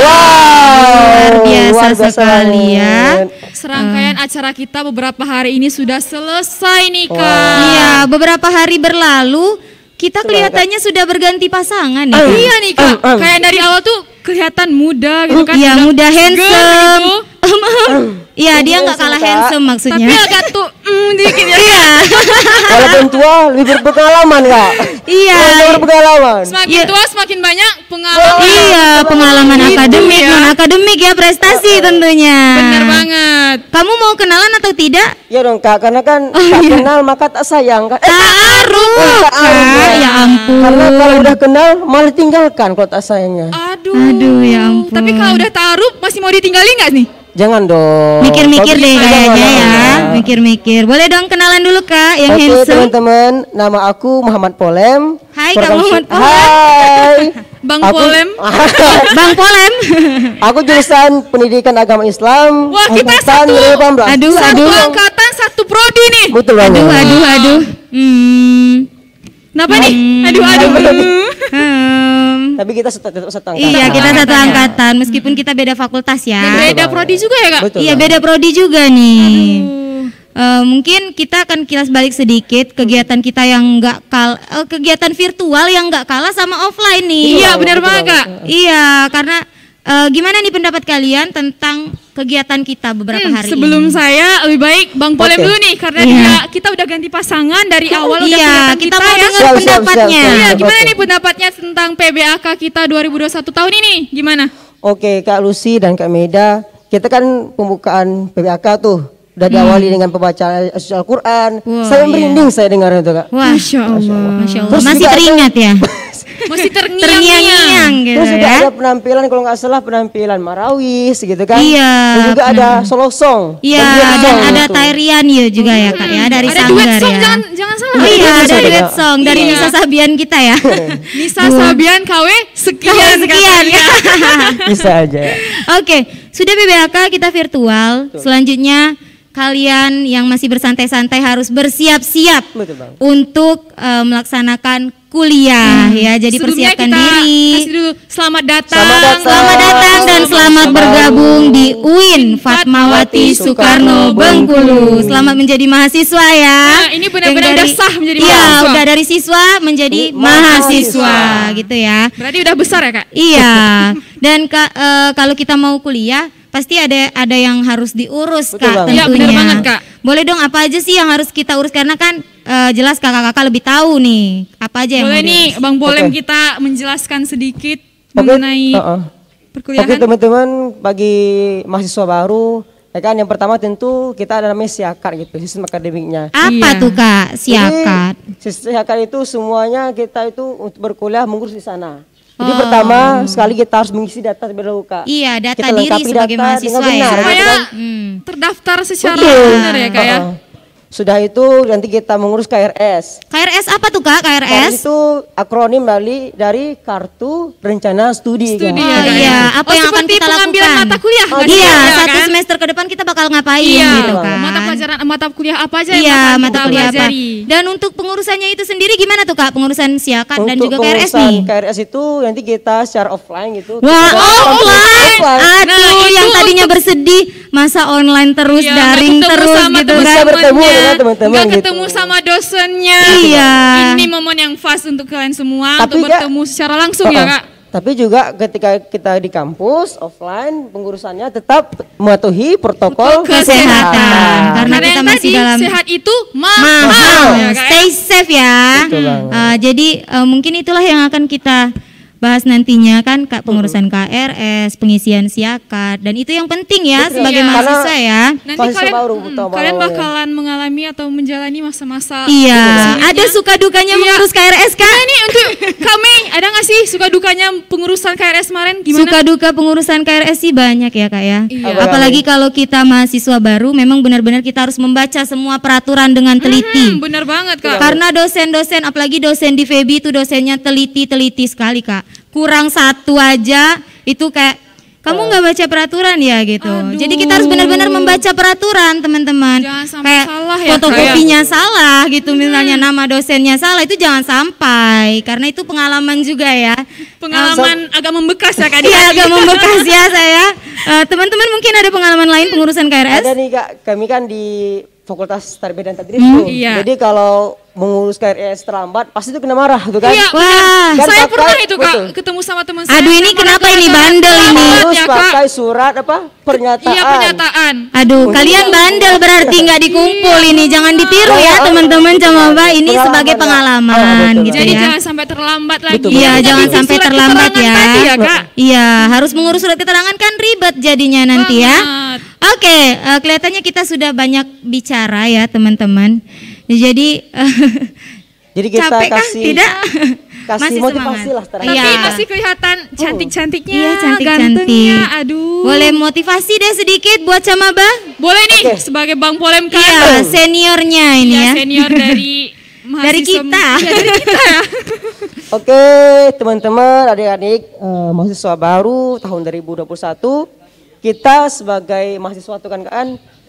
Luar biasa sekali ya. Serangkaian acara kita beberapa hari ini sudah selesai nih Kak. Iya, beberapa hari berlalu kita kelihatannya sudah berganti pasangan nih. Iya nih Kak, kayak dari awal tuh kelihatan muda gitu kan. Iya, muda handsome. Gitu. Iya, dia nggak kalah handsome maksudnya. Tapi agak tuh dikit ya. Iya. Walaupun tua lebih berpengalaman Kak. Iya. Berpengalaman. Semakin tua semakin banyak pengalaman. Iya, pengalaman akademik, ya. non akademik ya, prestasi tentunya. Bener banget. Kamu mau kenalan atau tidak? Ya dong Kak, karena kan tak kenal maka tak sayang kan. Ta'aruf. Ta'aruf. Ya ampun. Karena kalau udah kenal malah tinggalkan kalau tak sayangnya. Aduh, ya ampun. Tapi kalau udah taruh masih mau ditinggalin nggak nih? Jangan dong. Mikir-mikir deh kayaknya ya. Jangan. Mikir-mikir. Boleh dong kenalan dulu Kak yang Oke handsome. teman-teman, nama aku Muhammad Polem. Hai Kak Muhammad Polem. Hai. Bang Aku- Polem. Bang Polem. Aku jurusan Pendidikan Agama Islam. Wah, kita angkatan satu. 2018. Aduh, Satu aduh. angkatan satu prodi nih. Betul banget. Aduh. Kenapa nih? Aduh. Tapi kita tetap satu angkatan. Iya, kita satu angkatan ya. angkatan meskipun kita beda fakultas ya. Dan beda prodi juga ya Kak? Betul. Iya, beda prodi juga nih. Mungkin kita akan kilas balik sedikit kegiatan kita yang kegiatan virtual yang nggak kalah sama offline nih. Iya benar betul banget Kak. Iya, karena gimana nih pendapat kalian tentang kegiatan kita beberapa hari Sebelum ini? saya lebih baik Bang Polem Oke. dulu nih karena Iya. kita udah ganti pasangan dari awal udah Iya, kelihatan kita kita mau ya. dengar Siap, siap, pendapatnya. siap, Iya, siap. gimana Oke. nih pendapatnya tentang PBAK kita 2021 tahun ini? Gimana? Oke Kak Lucy dan Kak Meda, kita kan pembukaan PBAK tuh udah diawali dengan pembacaan Al-Quran. Wah, Saya iya. merinding saya dengar itu Kak. Wah, Masya Allah. Masya Allah. Terus Masih juga ada- teringat ya? Masih terngiang-ngiang. Terngiang-ngiang gitu Terus juga ya. ada penampilan kalau nggak salah penampilan Marawis gitu kan. Iya, Dan juga ada solo song. Iya, duet dan song ada gitu. Tarian ya juga ya Kak ya dari Ada Sanggar duet song ya. jangan salah. Oh iya, ada Ada. duet song dari Iya. Nisa Sabian kita ya. Nisa Sabian KW sekian Sekian ya. Bisa aja. Oke, sudah PBAK kita virtual. Selanjutnya kalian yang masih bersantai-santai harus bersiap-siap Betul Bang. untuk melaksanakan kuliah ya. Jadi Sebelumnya persiapkan kita diri. kasih dulu selamat datang. Selamat datang. Selamat datang dan selamat bergabung di UIN Fatmawati Soekarno Bengkulu. Selamat menjadi mahasiswa ya. Nah, ini benar-benar Yang udah sah menjadi Iya, mahasiswa. udah dari siswa menjadi mahasiswa gitu ya. Berarti udah besar ya Kak? Iya. Dan kalau kita mau kuliah pasti ada yang harus diurus Betul Kak banget. Iya, tentunya. benar banget, Kak. Boleh dong apa aja sih yang harus kita urus karena kan jelas kakak-kakak lebih tahu nih apa aja yang Boleh mau nih diurus. Bang Polem Oke. kita menjelaskan sedikit Oke, mengenai Oke perkuliahan. teman-teman, bagi mahasiswa baru, ya kan yang pertama tentu kita ada namanya siakat gitu, sistem akademiknya. Apa Iya. tuh Kak? Siakat. Jadi, sistem siakat itu semuanya kita itu untuk berkuliah mengurus di sana. Jadi Oh. pertama sekali kita harus mengisi data terlebih dahulu Kak. Iya, data Kita diri lengkapi sebagai data mahasiswa dengan benar, ya. gitu Supaya kan. terdaftar secara Betul. benar ya Kak ya. Sudah itu nanti kita mengurus KRS. KRS apa tuh Kak? KRS KRS? itu akronim dari Kartu Rencana Studi. Studi Kak. ya, Oh Kak, iya, ya. apa Oh, yang akan seperti kita pengambilan lakukan? mata kuliah nggak sih, Iya, Kak, ya satu kan? semester ke depan kita bakal ngapain Iya, gitu kan. mata pelajaran mata kuliah apa aja yang Iya, akan mata kita kuliah apa. pelajari. Dan untuk pengurusannya itu sendiri gimana tuh Kak? Pengurusan siakat dan Untuk juga KRS pengurusan nih. KRS itu nanti kita secara offline gitu. Wah, Kita offline. Aduh, Nah, itu yang tadinya bersedih masa online terus, Iya, daring nggak ketemu terus sama gitu Bisa kan. bertemu teman-temannya, dengan teman-teman nggak gitu. ketemu sama dosennya. Iya. Ini momen yang pas untuk kalian semua Tapi untuk Kak, bertemu secara langsung ya Kak. Tapi juga ketika kita di kampus offline pengurusannya tetap mematuhi protokol Kesehatan. Karena kita yang masih tadi dalam sehat itu mahal. mahal ya, Kak, ya. Stay safe ya. Betul banget. Jadi mungkin itulah yang akan kita bahas nantinya kan Kak, pengurusan KRS, pengisian siakat dan itu yang penting ya Betul. sebagai Iya. mahasiswa ya. Nanti Mahasiswa kalian, baru, mm, betul, kalian awal-awalnya. bakalan mengalami atau menjalani masa-masa Iya, sulitnya. ada suka dukanya mengurus KRS Kak. Nah, ini untuk kami ada nggak sih suka dukanya pengurusan KRS kemarin gimana? Suka duka pengurusan KRS sih banyak ya Kak ya. Iya. Apalagi kalau kita mahasiswa baru memang benar-benar kita harus membaca semua peraturan dengan teliti. Bener banget Kak. Karena dosen-dosen apalagi dosen di FEBI itu dosennya teliti-teliti sekali Kak. Kurang satu aja itu kayak kamu nggak baca peraturan ya gitu. Aduh. Jadi kita harus benar-benar membaca peraturan teman-teman. Jangan sampai Kayak salah ya, fotokopinya salah gitu, misalnya nama dosennya salah, itu jangan sampai, karena itu pengalaman juga ya. Pengalaman agak membekas ya Kak. Iya, agak membekas ya saya. Teman-teman mungkin ada pengalaman lain pengurusan KRS? Ada nih Kak, kami kan di Fakultas Tarbiyah dan Tadris tuh. Iya. Jadi kalau mengurus KRS terlambat pasti itu kena marah tuh kan. Iya, Wah, Dan saya pakai- pernah itu Kak betul. ketemu sama teman saya. aduh ini yang kenapa mana ini gara-gara bandel ini? terlambat Harus ya, Kak. pakai surat pernyataan. Iya, pernyataan. Aduh, kalian bandel berarti nggak dikumpul ini. Jangan ditiru ya teman-teman, coba ini Pengalaman, sebagai Kak. pengalaman betul, gitu Jadi ya. jangan sampai terlambat lagi. Betul, Iya, Kita jangan bikin sampai surat terlambat keterangan ya. tadi ya Kak. Iya, harus mengurus surat keterangan kan ribet jadinya nanti ya. Banget. Oke, kelihatannya kita sudah banyak bicara ya teman-teman. Jadi Jadi kita capek kah? kasih Tidak? kasih Masih motivasi semangat. lah terakhir. Tapi Iya. masih kelihatan cantik-cantiknya, Iya, cantik-cantik. gantengnya. Aduh. Boleh motivasi deh sedikit buat Camaba? Boleh nih Oke. sebagai Bang Polem Kak. Iya, seniornya ini Iya, ya. senior dari Dari mahasiswa- kita. Iya, dari kita ya. Oke, teman-teman, adik-adik, mahasiswa baru tahun 2021, kita sebagai mahasiswa tuh kan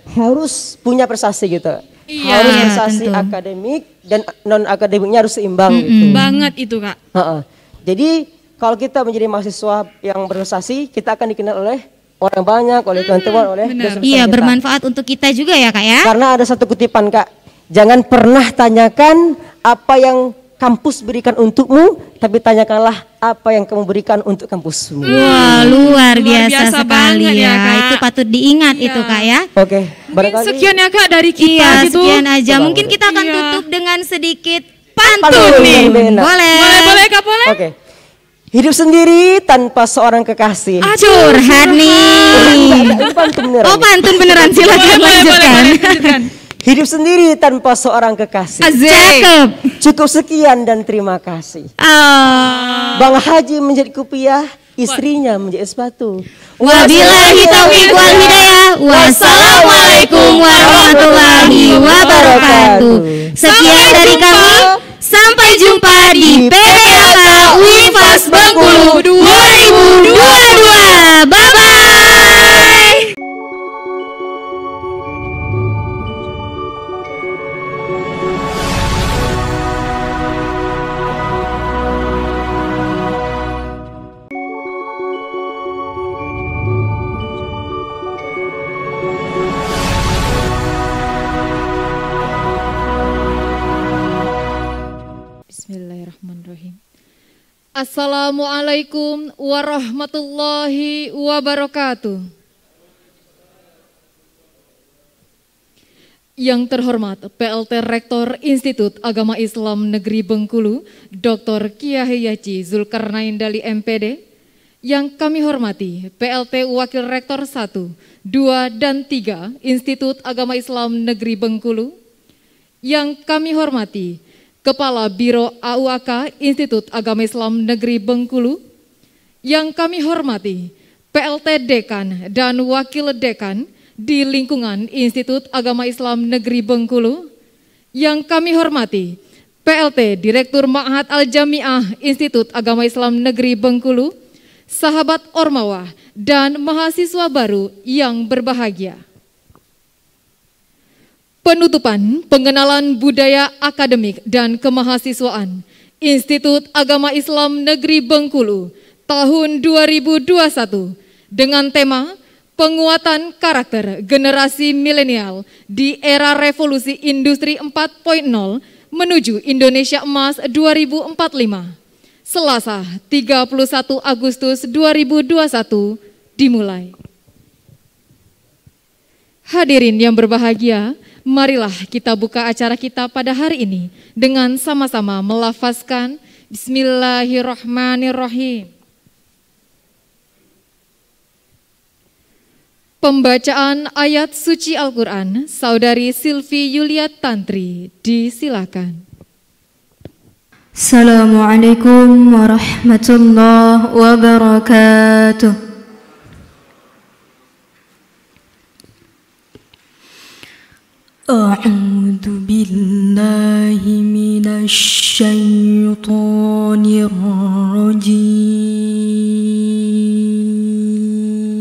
harus punya prestasi gitu. Iya. Harus Iya, prestasi tentu. akademik dan non akademiknya harus seimbang gitu. Banget itu Kak. Heeh. Jadi kalau kita menjadi mahasiswa yang berprestasi, kita akan dikenal oleh orang banyak, oleh teman-teman, oleh benar. dosen-dosen Iya, kita. bermanfaat untuk kita juga ya, Kak ya. Karena ada satu kutipan Kak, jangan pernah tanyakan apa yang kampus berikan untukmu, tapi tanyakanlah apa yang kamu berikan untuk kampusmu. Wah, luar biasa, biasa sekali banget ya, ya. Kak. Itu patut diingat Iya. itu, Kak ya. Oke, Mungkin barangkali sekian ya Kak dari kita Iya, gitu. sekian aja. Coba, Mungkin boleh. kita akan Iya. tutup dengan sedikit Pantun pantun nih. yang benar. Boleh. Boleh Kak, boleh? Oke. Hidup sendiri tanpa seorang kekasih. Curhat nih. Ini pantun beneran Oh, nih. pantun beneran, silakan lanjutkan. lanjutkan. Hidup sendiri tanpa seorang kekasih. Cakep. Cukup sekian dan terima kasih. Oh. Bang Haji menjadi kopiah, istrinya menjadi sepatu. Wabillahi taufiq wal hidayah. Wassalamualaikum warahmatullahi wabarakatuh. Sekian dari kami. Sampai jumpa di PPAK Univas Bengkulu 2022. Bye bye. Bismillahirrahmanirrahim. Assalamualaikum warahmatullahi wabarakatuh. Yang terhormat PLT Rektor Institut Agama Islam Negeri Bengkulu, Dr. Kiai Haji Zulkarnain Dali MPD. Yang kami hormati PLT Wakil Rektor 1, 2, dan 3 Institut Agama Islam Negeri Bengkulu. Yang kami hormati Kepala Biro AUAK Institut Agama Islam Negeri Bengkulu. Yang kami hormati PLT Dekan dan Wakil Dekan di lingkungan Institut Agama Islam Negeri Bengkulu. Yang kami hormati PLT Direktur Ma'had Al-Jami'ah Institut Agama Islam Negeri Bengkulu, sahabat Ormawa dan mahasiswa baru yang berbahagia. Penutupan pengenalan budaya akademik dan kemahasiswaan Institut Agama Islam Negeri Bengkulu tahun 2021 dengan tema Penguatan Karakter Generasi Milenial di Era Revolusi Industri 4.0 menuju Indonesia Emas 2045. Selasa 31 Agustus 2021 dimulai. Hadirin yang berbahagia, marilah kita buka acara kita pada hari ini dengan sama-sama melafazkan Bismillahirrahmanirrahim. Pembacaan ayat suci Al-Quran, Saudari Silvi Yulia Tantri, disilakan. Assalamualaikum warahmatullahi wabarakatuh. أعوذ بالله من الشيطان الرجيم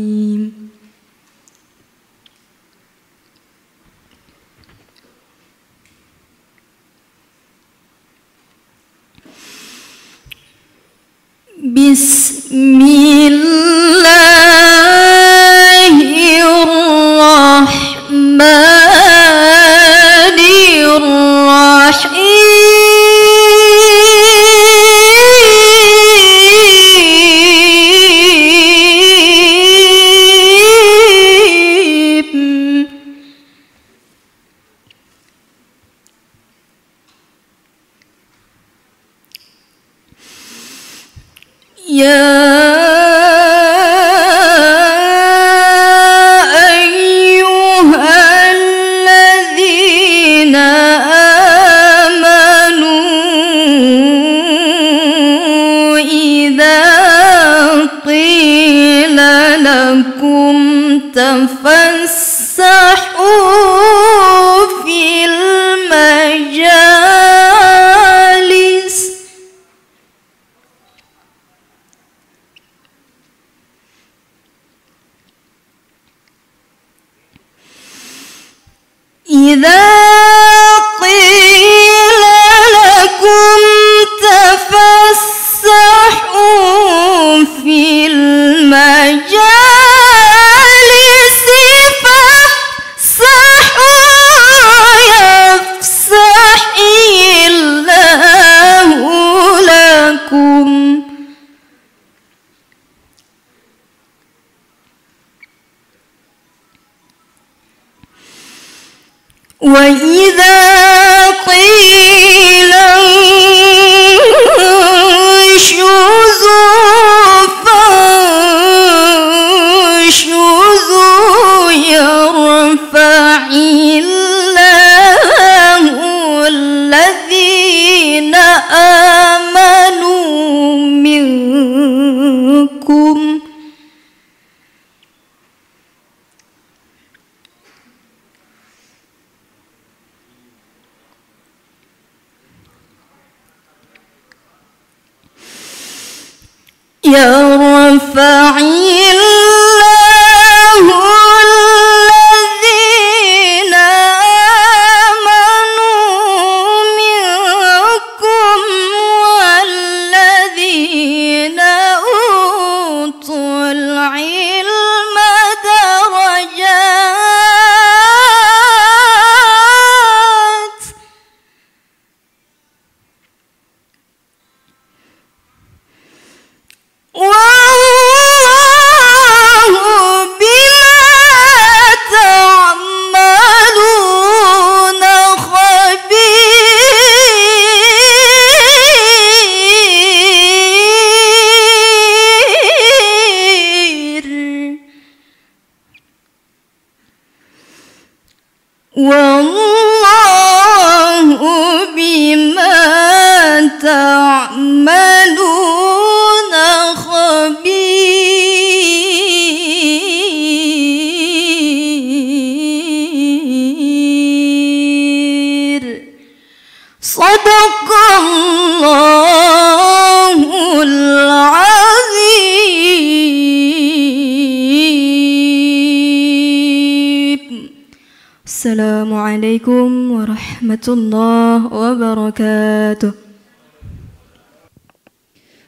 Assalamualaikum warahmatullahi wabarakatuh.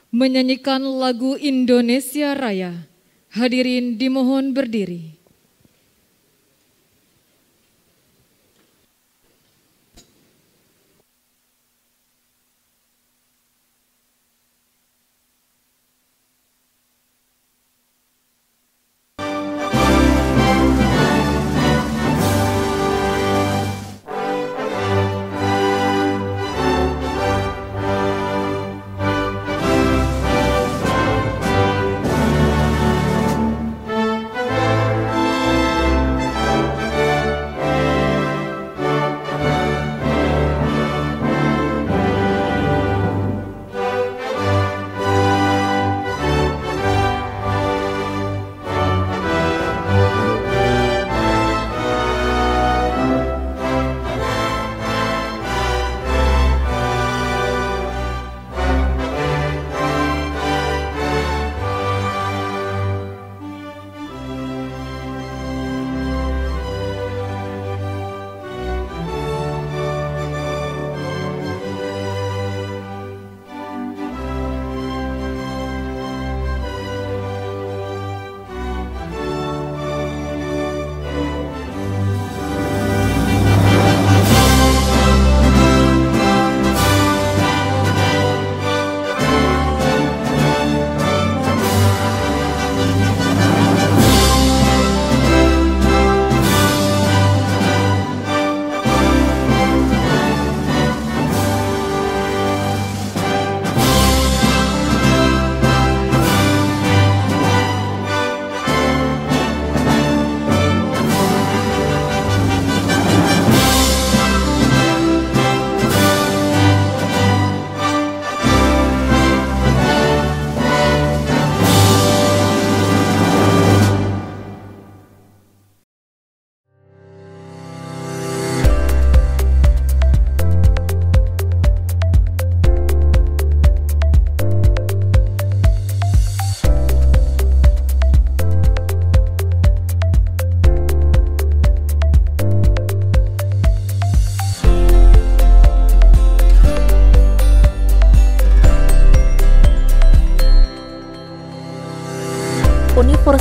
Menyanyikan lagu Indonesia Raya. Hadirin dimohon berdiri.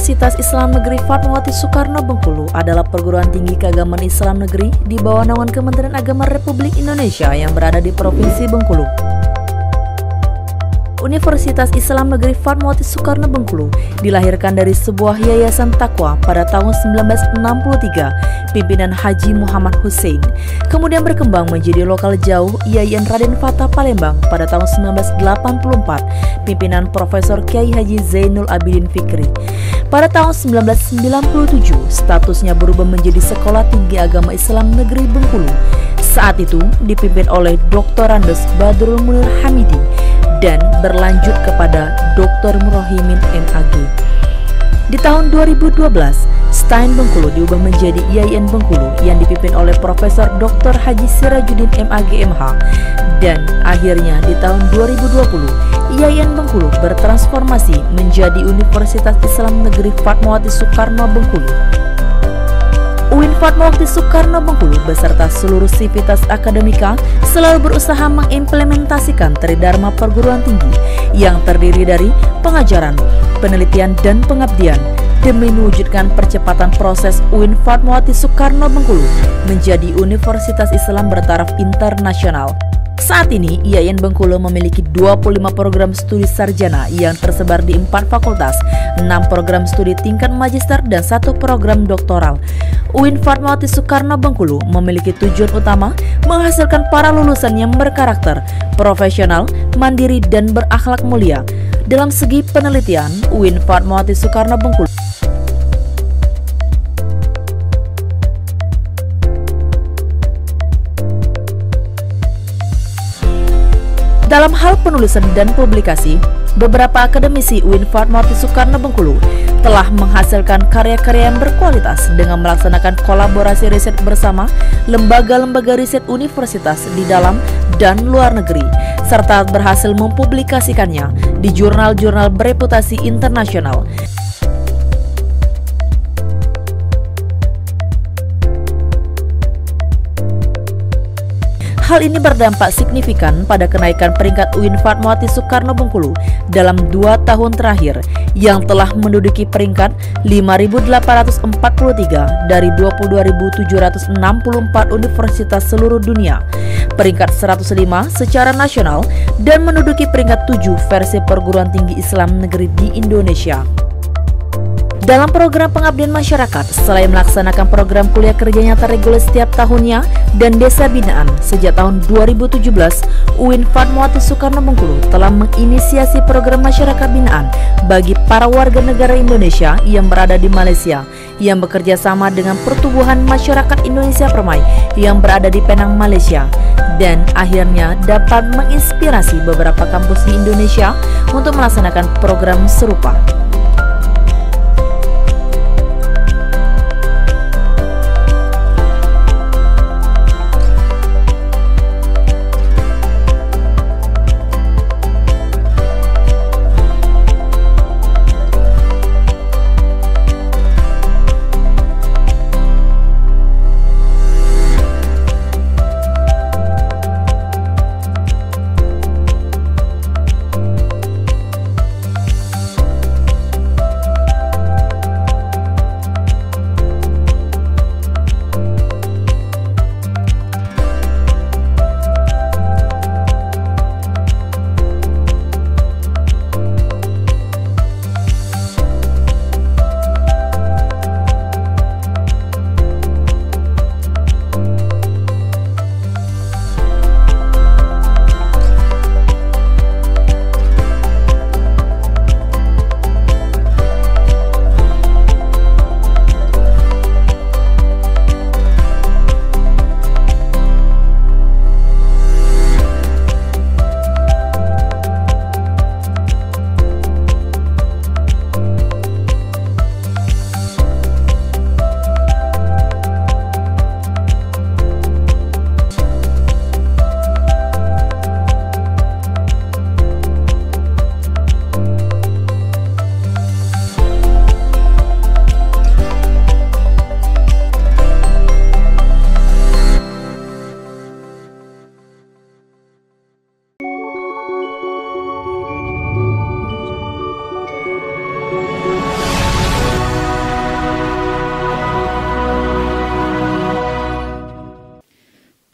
Universitas Islam Negeri Fatmawati Soekarno Bengkulu adalah perguruan tinggi keagamaan Islam negeri di bawah naungan Kementerian Agama Republik Indonesia yang berada di Provinsi Bengkulu. Universitas Islam Negeri Fatmawati Soekarno Bengkulu dilahirkan dari sebuah yayasan takwa pada tahun 1963, pimpinan Haji Muhammad Hussein. Kemudian berkembang menjadi lokal jauh Yayan Raden Fatah Palembang pada tahun 1984, pimpinan Profesor Kiai Haji Zainul Abidin Fikri. Pada tahun 1997, statusnya berubah menjadi Sekolah Tinggi Agama Islam Negeri Bengkulu. Saat itu dipimpin oleh Dr. Andes Badrul Munir Hamidi dan berlanjut kepada Dr. Murohimin MAG. Di tahun 2012, Stein Bengkulu diubah menjadi IAIN Bengkulu yang dipimpin oleh Profesor Dr. Haji Sirajuddin MAG MH, dan akhirnya di tahun 2020, IAIN Bengkulu bertransformasi menjadi Universitas Islam Negeri Fatmawati Soekarno Bengkulu. UIN Fatmawati Soekarno Bengkulu beserta seluruh sivitas akademika selalu berusaha mengimplementasikan tridharma perguruan tinggi yang terdiri dari pengajaran, penelitian, dan pengabdian demi mewujudkan percepatan proses UIN Fatmawati Soekarno Bengkulu menjadi Universitas Islam bertaraf internasional. Saat ini, IAIN Bengkulu memiliki 25 program studi sarjana yang tersebar di 4 fakultas, 6 program studi tingkat magister, dan 1 program doktoral. UIN Fatmawati Soekarno Bengkulu memiliki tujuan utama menghasilkan para lulusan yang berkarakter, profesional, mandiri, dan berakhlak mulia. Dalam segi penelitian, UIN Fatmawati Soekarno Bengkulu dalam hal penulisan dan publikasi, beberapa akademisi UIN Fatmawati Soekarno Bengkulu telah menghasilkan karya-karya yang berkualitas dengan melaksanakan kolaborasi riset bersama lembaga-lembaga riset universitas di dalam dan luar negeri, serta berhasil mempublikasikannya di jurnal-jurnal bereputasi internasional. Hal ini berdampak signifikan pada kenaikan peringkat UIN Fatmawati Soekarno Bengkulu dalam 2 tahun terakhir, yang telah menduduki peringkat 5.843 dari 22.764 universitas seluruh dunia, peringkat 105 secara nasional, dan menduduki peringkat 7 versi perguruan tinggi Islam negeri di Indonesia. Dalam program pengabdian masyarakat, selain melaksanakan program kuliah kerja nyata reguler setiap tahunnya dan desa binaan, sejak tahun 2017, UIN Fatmawati Soekarno Bengkulu telah menginisiasi program masyarakat binaan bagi para warga negara Indonesia yang berada di Malaysia, yang bekerja sama dengan Pertubuhan Masyarakat Indonesia Permai yang berada di Penang, Malaysia, dan akhirnya dapat menginspirasi beberapa kampus di Indonesia untuk melaksanakan program serupa.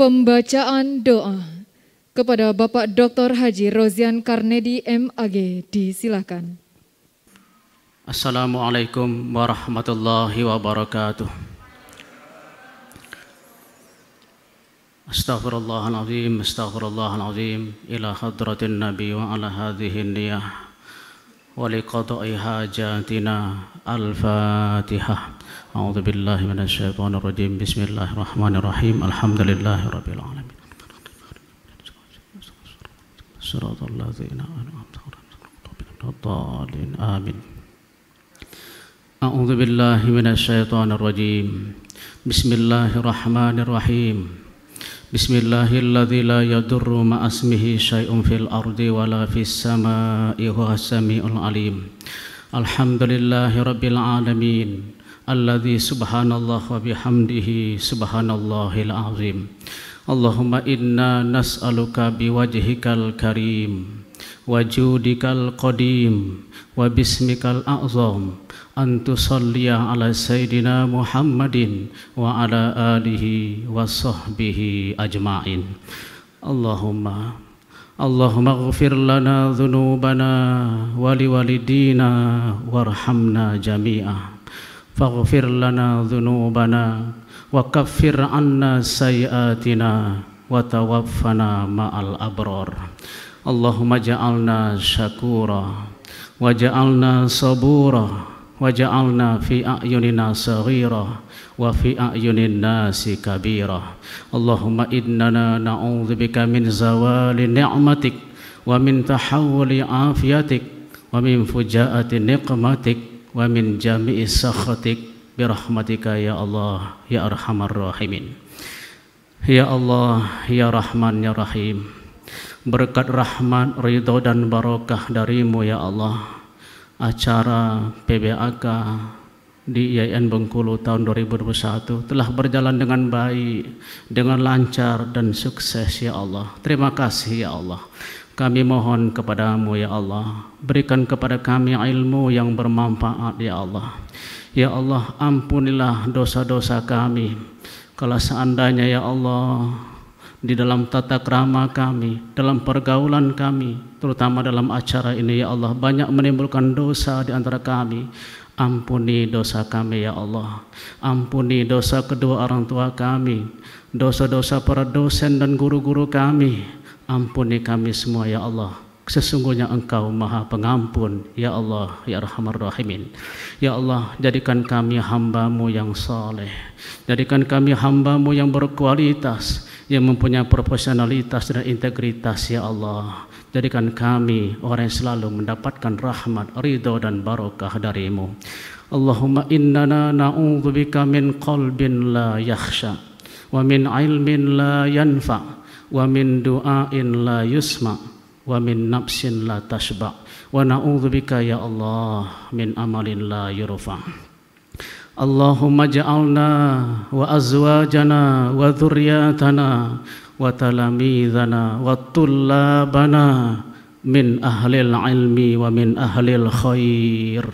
Pembacaan doa kepada Bapak Dr. Haji Rozian Karnedi MAG, disilakan. Assalamualaikum warahmatullahi wabarakatuh. Astaghfirullahaladzim ila hadratin nabi wa ala hadhihi niyah wa liqada'i hajatina. Al-Fatihah. A'udzu billahi minasyaitonir rajim. Bismillahirrahmanirrahim. Alhamdulillahi rabbil alamin. Shiratal ladzina an'amta 'alaihim. Amin. A'udzu billahi minasyaitonir rajim. Bismillahirrahmanirrahim. Bismillahilladzi la yadurru ma'asmihi syai'un fil ardi wala fis samaa'i huwas samiul alim. Alhamdulillahi rabbil alamin. Alladzi subhanallah wa bihamdihi subhanallahil azim. Allahumma inna nas'aluka biwajhikal karim wa judikal qadim wa bismikal a'zam an tusalliya ala sayyidina Muhammadin wa ala alihi wa sahbihi ajma'in. Allahumma ighfir lana dhunubana wa liwalidina warhamna jami'a. Faghfir lana dhunubana wa kaffir anna sayyiatina wa tawaffana ma'al abrar. Allahumma ja'alna syakura wa ja'alna sabura wa ja'alna fi a'yunina saghira wa fi a'yunin nasi kabira. Allahumma innana na'udzubika min zawali ni'matik wa min tahawuli afiyatik wa min fujaati niqmatik wa min jami'i sakhatik birahmatika ya Allah ya arhamar rahimin. Ya Allah ya Rahman ya Rahim, berkat rahmat, ridho dan barokah darimu ya Allah, acara PBAK di IAIN Bengkulu tahun 2021 telah berjalan dengan baik, dengan lancar dan sukses ya Allah. Terima kasih ya Allah. Kami mohon kepadamu ya Allah, berikan kepada kami ilmu yang bermanfaat ya Allah. Ya Allah, ampunilah dosa-dosa kami. Kalau seandainya ya Allah di dalam tata krama kami, dalam pergaulan kami, terutama dalam acara ini ya Allah, banyak menimbulkan dosa di antara kami, ampuni dosa kami ya Allah. Ampuni dosa kedua orang tua kami, dosa-dosa para dosen dan guru-guru kami. Ampuni kami semua ya Allah. Sesungguhnya Engkau Maha Pengampun ya Allah ya Arhamar Rahimin. Ya Allah, jadikan kami hamba-Mu yang saleh, jadikan kami hamba-Mu yang berkualitas, yang mempunyai profesionalitas dan integritas ya Allah. Jadikan kami orang yang selalu mendapatkan rahmat, ridho dan barokah darimu. Allahumma innana na'udzubika min qalbin la yakhsha wa min ilmin la yanfa wa min du'ain la yusma wa min nafsin la tashba wa na'udzubika ya Allah min amalin la yurfa. Allahumma ja'alna wa azwajana wa dhurriyyatana wa talamidhana wa tullabana min ahlil ilmi wa min ahlil khair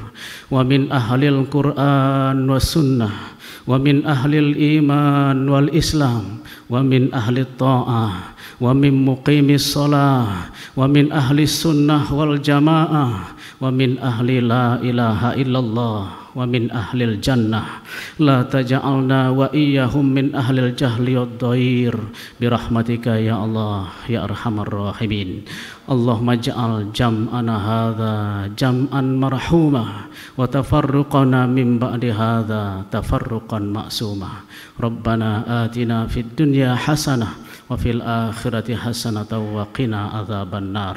wa min ahlil Qur'an wa sunnah wa min ahlil iman wal islam wa min ahli ta'ah wa min muqimis salah wa min ahli sunnah wal jamaah wa min ahli la ilaha illallah wa min ahlil jannah. La taj'alna wa iyyahum min ahlil jahli wad dhair birahmatika ya Allah ya arhamar rahimin. Allahumma ja'al jam'ana hadza jam'an marhuma wa tafarruqana min ba'di hadza tafarruqan ma'suma. Rabbana atina fid dunya hasanah wa fil akhirati hasanatan wa qina adzaban nar.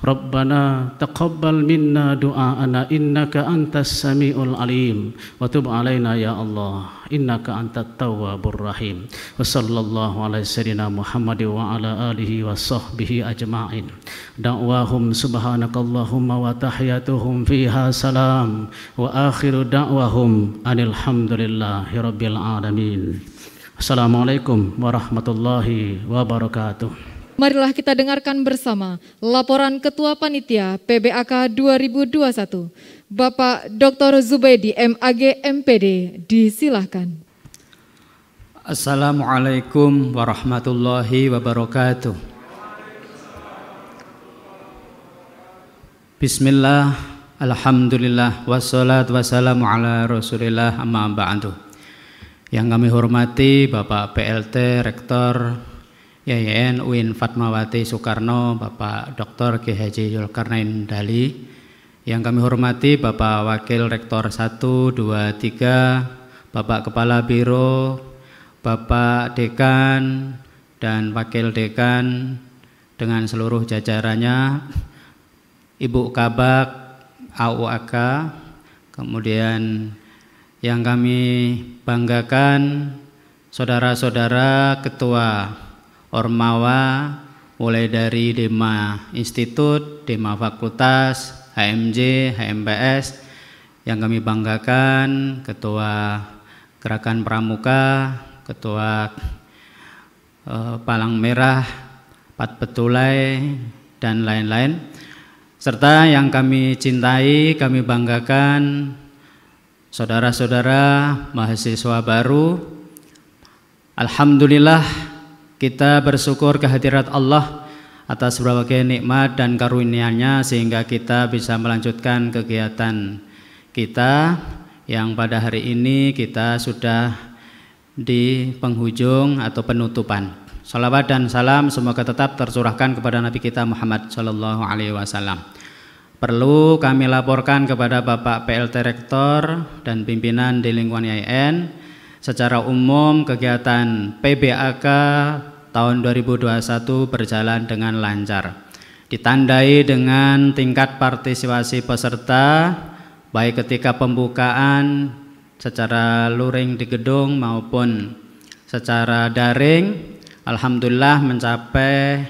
Rabbana taqabbal minna du'aana innaka antas samiul alim wa tub alaina ya Allah innaka antat tawwabur rahim. Wa sallallahu ala sayyidina Muhammad wa ala alihi wa sahbihi ajma'in. Da'wahum subhanakallahumma wa tahiyatuhum fiha salam wa akhiru da'wahum anil hamdulillahi rabbil alamin. Assalamualaikum warahmatullahi wabarakatuh. Marilah kita dengarkan bersama laporan Ketua Panitia PBAK 2021, Bapak Dr. Zubaidi MAG MPD, disilahkan. Assalamualaikum warahmatullahi wabarakatuh. Bismillah, alhamdulillah, wassalatu wassalamu ala rasulillah, amma ba'du. Yang kami hormati Bapak PLT Rektor YIN UIN Fatmawati Soekarno, Bapak Dr. Kiai Haji Zulkarnain Dali. Yang kami hormati Bapak Wakil Rektor 1, 2, 3, Bapak Kepala Biro, Bapak Dekan dan Wakil Dekan dengan seluruh jajarannya, Ibu Kabak, AUAK, kemudian yang kami banggakan saudara-saudara Ketua Ormawa, mulai dari Dema Institut, Dema Fakultas, HMJ, HMPS, yang kami banggakan Ketua Gerakan Pramuka, Ketua Palang Merah, Pat Betulai, dan lain-lain, serta yang kami cintai, kami banggakan saudara-saudara mahasiswa baru. Alhamdulillah, kita bersyukur kehadirat Allah atas berbagai nikmat dan karunia-Nya sehingga kita bisa melanjutkan kegiatan kita yang pada hari ini kita sudah di penghujung atau penutupan. Salawat dan salam semoga tetap tercurahkan kepada Nabi kita Muhammad Sallallahu Alaihi Wasallam. Perlu kami laporkan kepada Bapak PLT Rektor dan pimpinan di lingkungan YIN, secara umum kegiatan PBAK tahun 2021 berjalan dengan lancar, ditandai dengan tingkat partisipasi peserta baik ketika pembukaan secara luring di gedung maupun secara daring. Alhamdulillah mencapai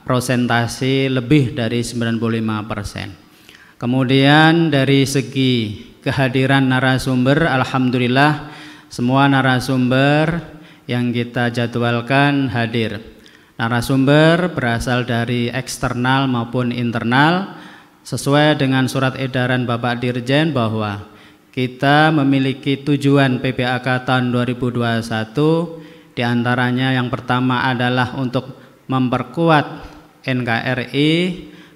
prosentasi lebih dari 95%. Kemudian dari segi kehadiran narasumber, alhamdulillah semua narasumber yang kita jadwalkan hadir. Narasumber berasal dari eksternal maupun internal, sesuai dengan surat edaran Bapak Dirjen bahwa kita memiliki tujuan PBAK tahun 2021. Di antaranya yang pertama adalah untuk memperkuat NKRI,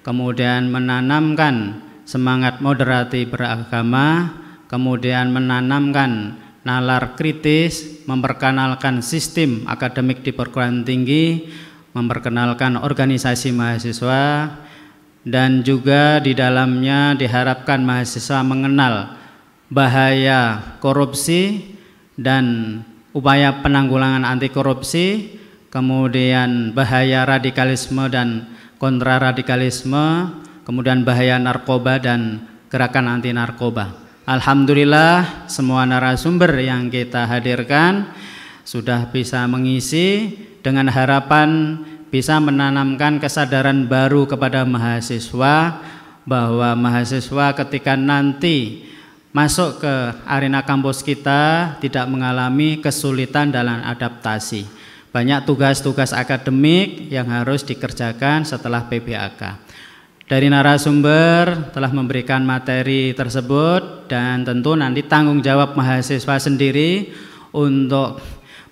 kemudian menanamkan semangat moderasi beragama, kemudian menanamkan nalar kritis, memperkenalkan sistem akademik di perguruan tinggi, memperkenalkan organisasi mahasiswa, dan juga di dalamnya diharapkan mahasiswa mengenal bahaya korupsi dan upaya penanggulangan anti korupsi, kemudian bahaya radikalisme dan kontraradikalisme, kemudian bahaya narkoba dan gerakan anti narkoba. Alhamdulillah semua narasumber yang kita hadirkan sudah bisa mengisi dengan harapan bisa menanamkan kesadaran baru kepada mahasiswa bahwa mahasiswa ketika nanti masuk ke arena kampus kita tidak mengalami kesulitan dalam adaptasi. Banyak tugas-tugas akademik yang harus dikerjakan setelah PBAK. Dari narasumber telah memberikan materi tersebut dan tentu nanti tanggung jawab mahasiswa sendiri untuk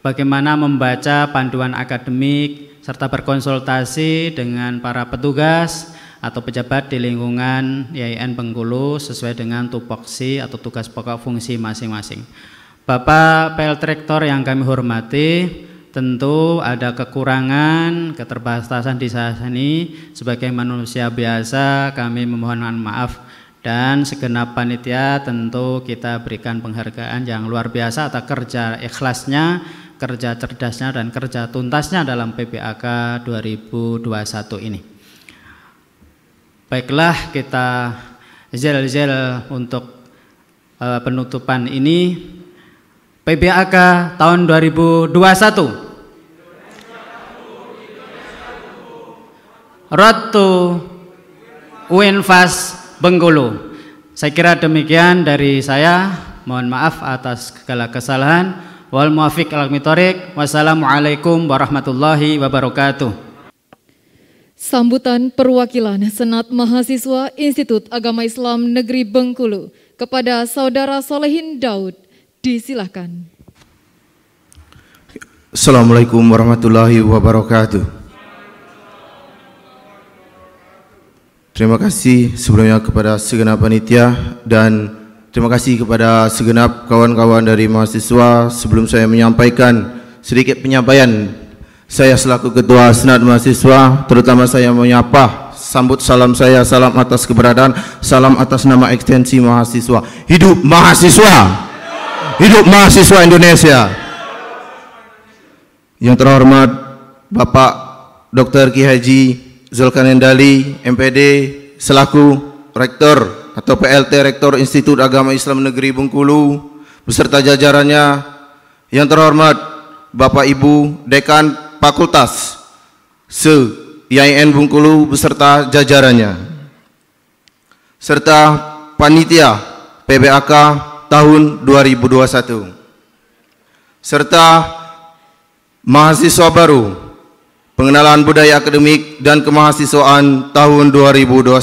bagaimana membaca panduan akademik serta berkonsultasi dengan para petugas atau pejabat di lingkungan YIN Bengkulu sesuai dengan tupoksi atau tugas pokok fungsi masing-masing. Bapak PLT Rektor yang kami hormati, tentu ada kekurangan, keterbatasan di sini. Sebagai manusia biasa kami memohon maaf dan segenap panitia tentu kita berikan penghargaan yang luar biasa atas kerja ikhlasnya, kerja cerdasnya dan kerja tuntasnya dalam PBAK 2021 ini. Baiklah, kita zel untuk penutupan ini. PBAK tahun 2021 Road to UINFAS Bengkulu. Saya kira demikian dari saya. Mohon maaf atas segala kesalahan. Wal muwafiq al mithoriq. Wassalamualaikum warahmatullahi wabarakatuh. Sambutan perwakilan Senat Mahasiswa Institut Agama Islam Negeri Bengkulu kepada Saudara Solehin Daud, disilahkan. Assalamualaikum warahmatullahi wabarakatuh. Terima kasih sebelumnya kepada segenap panitia dan terima kasih kepada segenap kawan-kawan dari mahasiswa. Sebelum saya menyampaikan sedikit penyampaian, saya selaku Ketua Senat Mahasiswa, terutama saya menyapa, sambut salam saya, salam atas keberadaan, salam atas nama ekstensi mahasiswa. Hidup mahasiswa! Hidup mahasiswa Indonesia! Yang terhormat Bapak Dr. Kiai Haji Zulkarnain Dali, MPD, selaku Rektor atau PLT Rektor Institut Agama Islam Negeri Bengkulu, beserta jajarannya. Yang terhormat Bapak Ibu Dekan Fakultas Se-IAIN Bengkulu beserta jajarannya, serta panitia PBAK tahun 2021, serta mahasiswa baru pengenalan budaya akademik dan kemahasiswaan tahun 2021.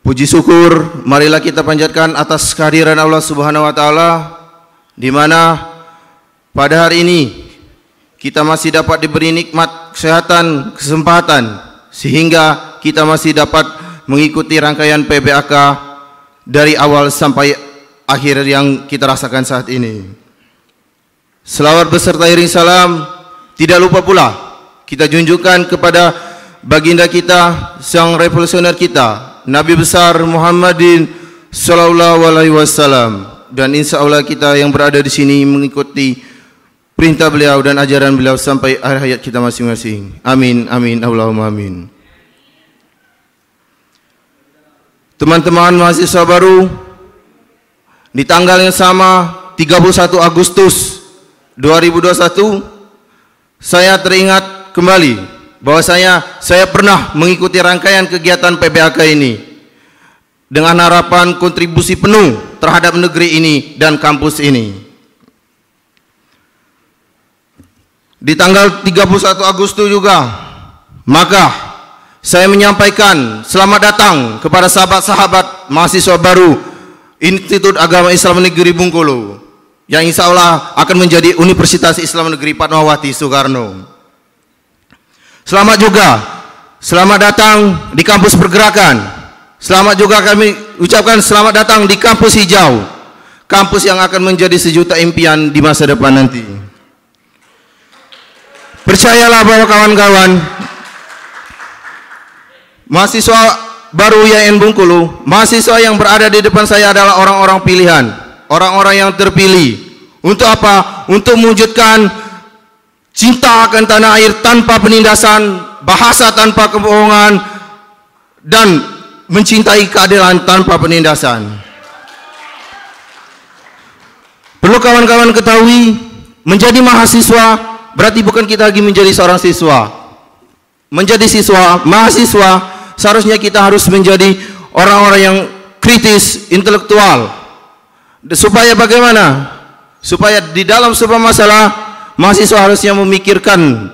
Puji syukur marilah kita panjatkan atas kehadiran Allah Subhanahu wa taala, di mana pada hari ini kita masih dapat diberi nikmat kesehatan, kesempatan, sehingga kita masih dapat mengikuti rangkaian PBAK dari awal sampai akhir yang kita rasakan saat ini. Selawat beserta iring salam tidak lupa pula kita junjukkan kepada baginda kita, sang revolusioner kita, Nabi besar Muhammadin sallallahu alaihi wasallam, dan insya Allah kita yang berada di sini mengikuti perintah beliau dan ajaran beliau sampai akhir hayat kita masing-masing. Amin, amin, Allahumma amin. Teman-teman mahasiswa baru, di tanggal yang sama 31 Agustus 2021, saya teringat kembali bahwasanya saya pernah mengikuti rangkaian kegiatan PBAK ini dengan harapan kontribusi penuh terhadap negeri ini dan kampus ini. Di tanggal 31 Agustus juga, maka saya menyampaikan selamat datang kepada sahabat-sahabat mahasiswa baru Institut Agama Islam Negeri Bengkulu, yang insya Allah akan menjadi Universitas Islam Negeri Fatmawati Soekarno. Selamat datang di kampus pergerakan. Selamat juga kami ucapkan selamat datang di kampus hijau, kampus yang akan menjadi sejuta impian di masa depan nanti. Percayalah bahwa kawan-kawan mahasiswa baru IAIN Bengkulu, mahasiswa yang berada di depan saya adalah orang-orang pilihan, orang-orang yang terpilih. Untuk apa? Untuk mewujudkan cinta akan tanah air tanpa penindasan, bahasa tanpa kebohongan, dan mencintai keadilan tanpa penindasan. Perlu kawan-kawan ketahui, menjadi mahasiswa berarti bukan kita lagi menjadi seorang siswa. Menjadi siswa, mahasiswa, seharusnya kita harus menjadi orang-orang yang kritis, intelektual. Supaya bagaimana? Supaya di dalam sebuah masalah, mahasiswa harusnya memikirkan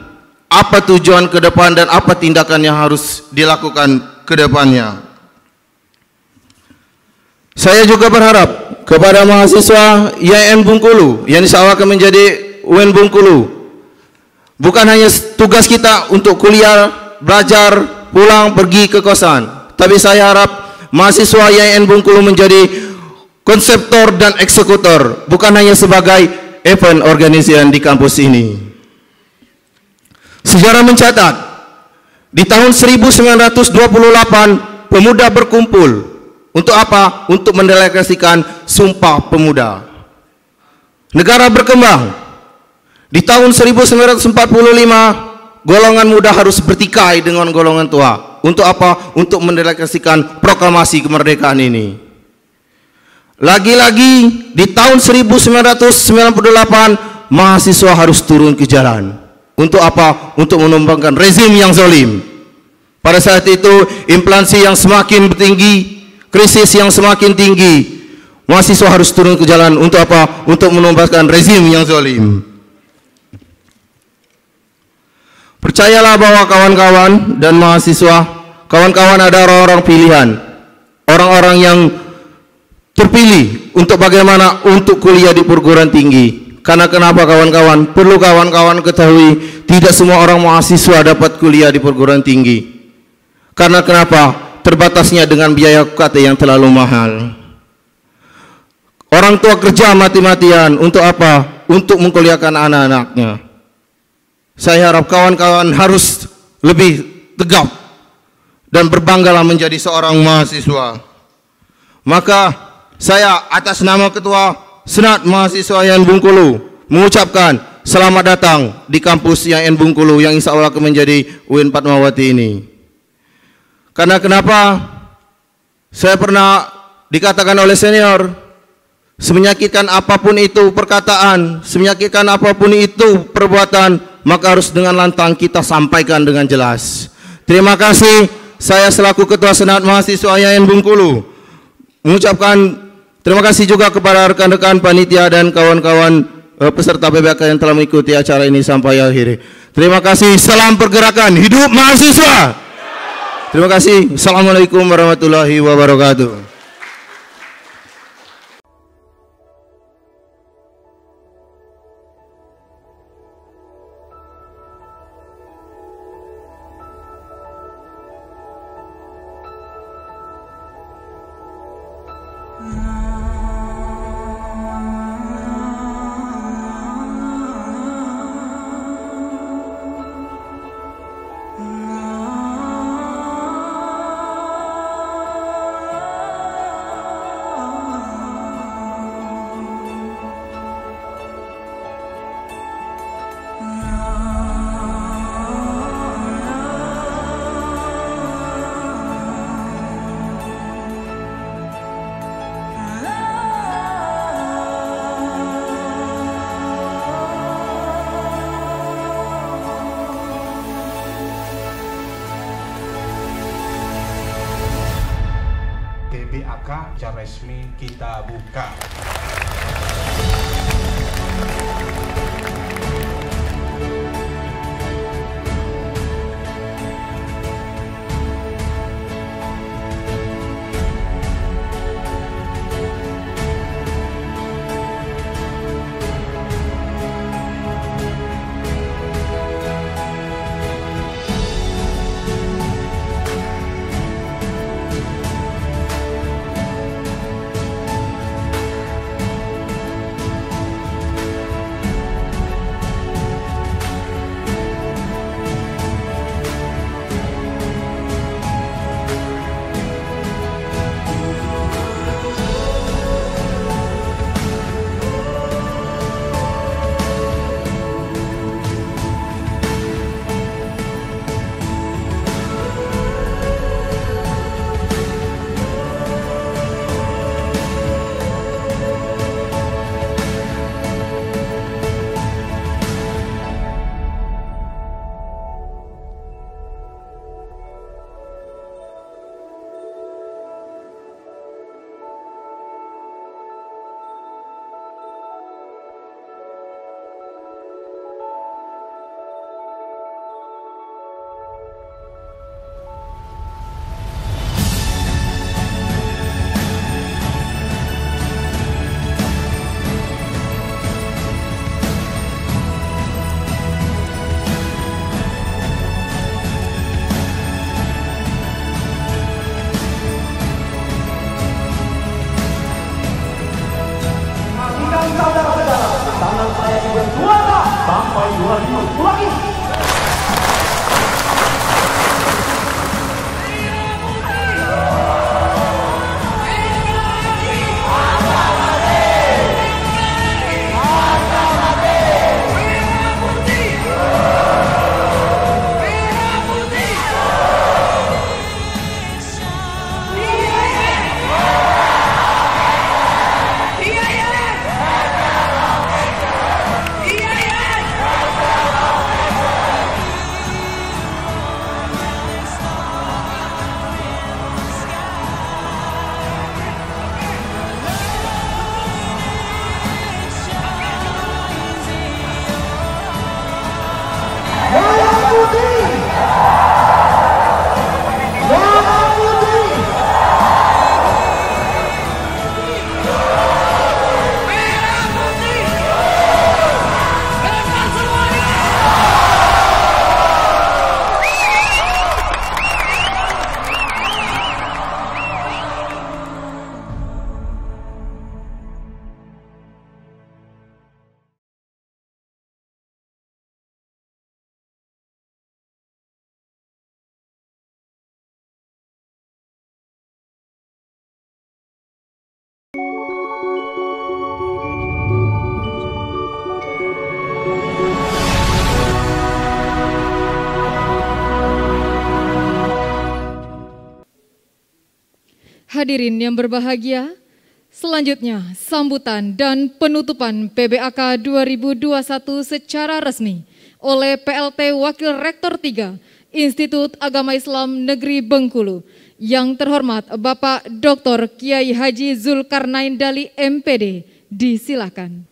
apa tujuan ke depan dan apa tindakan yang harus dilakukan ke depannya. Saya juga berharap kepada mahasiswa IAIN Bengkulu yang insya Allah akan menjadi UN Bengkulu, bukan hanya tugas kita untuk kuliah, belajar, pulang, pergi ke kosan, tapi saya harap mahasiswa IAIN Bengkulu menjadi konseptor dan eksekutor, bukan hanya sebagai event organization di kampus ini. Sejarah mencatat, di tahun 1928 pemuda berkumpul untuk apa? Untuk mendeklarasikan Sumpah Pemuda. Negara berkembang. Di tahun 1945 golongan muda harus bertikai dengan golongan tua. Untuk apa? Untuk mendeklarasikan proklamasi kemerdekaan ini. Lagi-lagi di tahun 1998 mahasiswa harus turun ke jalan. Untuk apa? Untuk menumbangkan rezim yang zalim. Pada saat itu inflasi yang semakin tinggi, krisis yang semakin tinggi, mahasiswa harus turun ke jalan. Untuk apa? Untuk menumbangkan rezim yang zalim. Percayalah bahwa kawan-kawan dan mahasiswa, kawan-kawan ada orang-orang pilihan, orang-orang yang terpilih untuk bagaimana untuk kuliah di perguruan tinggi. Karena kenapa kawan-kawan? Perlu kawan-kawan ketahui, tidak semua orang mahasiswa dapat kuliah di perguruan tinggi. Karena kenapa? Terbatasnya dengan biaya UKT yang terlalu mahal. Orang tua kerja mati-matian untuk apa? Untuk mengkuliahkan anak-anaknya. Saya harap kawan-kawan harus lebih tegap dan berbanggalah menjadi seorang mahasiswa. Maka saya atas nama Ketua Senat Mahasiswa YN Bengkulu mengucapkan selamat datang di kampus YN Bengkulu yang insya Allah akan menjadi UIN Fatmawati ini. Karena kenapa? Saya pernah dikatakan oleh senior, semenyakitkan apapun itu perkataan, semenyakitkan apapun itu perbuatan, maka harus dengan lantang kita sampaikan dengan jelas. Terima kasih. Saya selaku Ketua Senat Mahasiswa YN Bengkulu mengucapkan terima kasih juga kepada rekan-rekan panitia dan kawan-kawan peserta PBK yang telah mengikuti acara ini sampai akhir. Terima kasih. Salam pergerakan. Hidup mahasiswa. Terima kasih. Assalamualaikum warahmatullahi wabarakatuh. GBAK secara resmi kita buka. hadirin yang berbahagia, selanjutnya sambutan dan penutupan PBAK 2021 secara resmi oleh PLT Wakil Rektor 3 Institut Agama Islam Negeri Bengkulu, yang terhormat Bapak Dr. Kiai Haji Zulkarnain Dali MPD, disilakan.